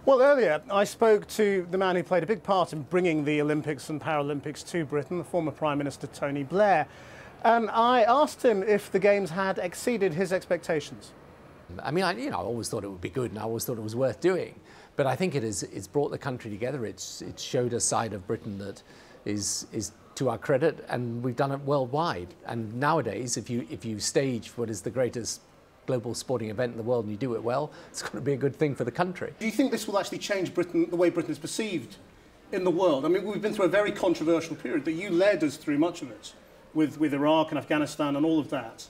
Well, earlier I spoke to the man who played a big part in bringing the Olympics and Paralympics to Britain, the former Prime Minister Tony Blair. And I asked him if the Games had exceeded his expectations. I mean, I always thought it would be good, and I always thought it was worth doing. But I think it's brought the country together. It's showed a side of Britain that is to our credit, and we've done it worldwide. And nowadays, if you stage what is the greatest global sporting event in the world and you do it well, it's going to be a good thing for the country. Do you think this will actually change Britain, the way Britain is perceived in the world? I mean, we've been through a very controversial period that you led us through much of it, with Iraq and Afghanistan and all of that,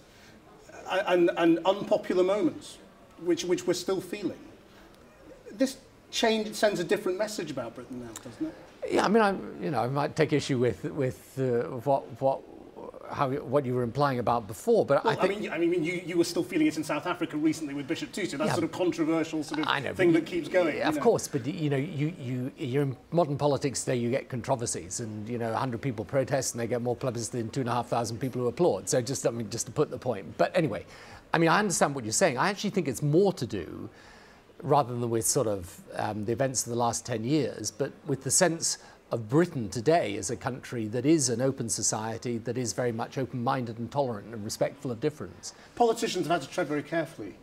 and unpopular moments, which we're still feeling. This change sends a different message about Britain now, doesn't it? Yeah, I mean, I might take issue with what you were implying about before, but well, I mean, you were still feeling it in South Africa recently with Bishop Tutu. That's sort of controversial sort of thing that keeps going. Yeah, of course, but you're in modern politics today. You get controversies, and 100 people protest, and they get more plebiscite than 2,500 people who applaud. So just to put the point. But anyway, I mean, I understand what you're saying. I actually think it's more to do, rather than with sort of the events of the last 10 years, but with the sense of Britain today as a country that is an open society, that is very much open-minded and tolerant and respectful of difference. Politicians have had to tread very carefully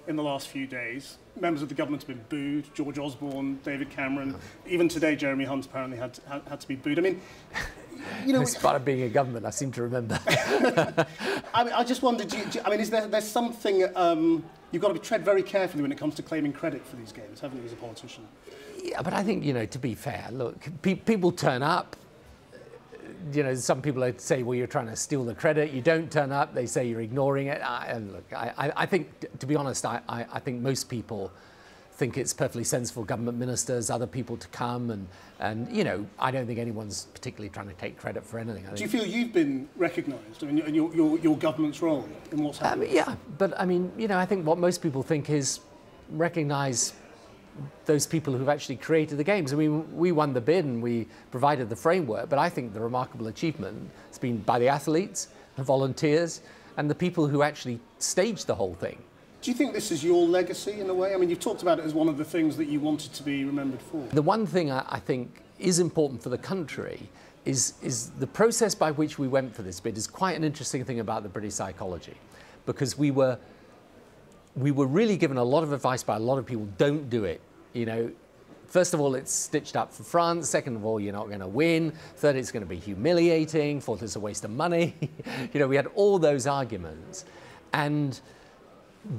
in the last few days. Members of the government have been booed. George Osborne, David Cameron, even today Jeremy Hunt apparently had to be booed. I mean, it's part of being a government, I seem to remember. I mean, I just wondered, is there's something, you've got to tread very carefully when it comes to claiming credit for these games, haven't you, as a politician? Yeah, but I think, to be fair, look, people turn up. Some people say, well, you're trying to steal the credit. You don't turn up. They say you're ignoring it. And look, I think, to be honest, I think most people think it's perfectly sensible government ministers, other people to come. And I don't think anyone's particularly trying to take credit for anything. Do you feel you've been recognised in your government's role in what's happening? Yeah, but I mean, I think what most people think is recognise those people who've actually created the Games. I mean, we won the bid and we provided the framework, but I think the remarkable achievement has been by the athletes, the volunteers, and the people who actually staged the whole thing. Do you think this is your legacy in a way? I mean, you've talked about it as one of the things that you wanted to be remembered for. The one thing I think is important for the country is the process by which we went for this bid is quite an interesting thing about the British psychology, because we were really given a lot of advice by a lot of people. Don't do it. First of all, it's stitched up for France. Second of all, you're not going to win. Third, it's going to be humiliating. Fourth, it's a waste of money. We had all those arguments. And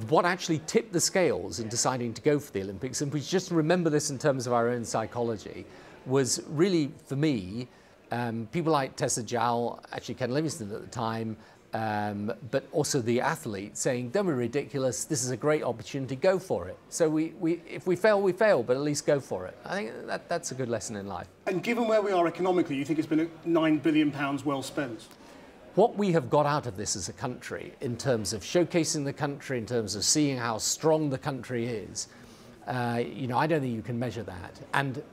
what actually tipped the scales in deciding to go for the Olympics, and we just remember this in terms of our own psychology, was really, for me, people like Tessa Jowell, actually Ken Livingstone at the time, but also the athletes saying, don't be ridiculous, this is a great opportunity, go for it. So if we fail, we fail, but at least go for it. I think that's a good lesson in life. And given where we are economically, you think it's been £9 billion well spent? What we have got out of this as a country, in terms of showcasing the country, in terms of seeing how strong the country is, I don't think you can measure that. And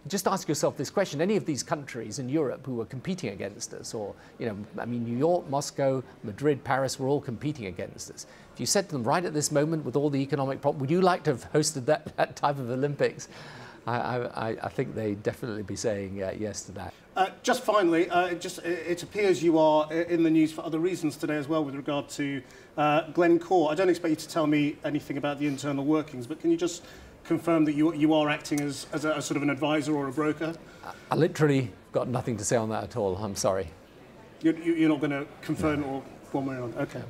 just ask yourself this question: any of these countries in Europe who were competing against us, or, New York, Moscow, Madrid, Paris, were all competing against us. If you said to them right at this moment, with all the economic problems, would you like to have hosted that type of Olympics? I think they'd definitely be saying yes to that. Just finally, it appears you are in the news for other reasons today as well with regard to Glencore. I don't expect you to tell me anything about the internal workings, but can you just confirm that you are acting as a sort of an advisor or a broker? I literally got nothing to say on that at all. I'm sorry. You're not going to confirm or one way or another? Okay.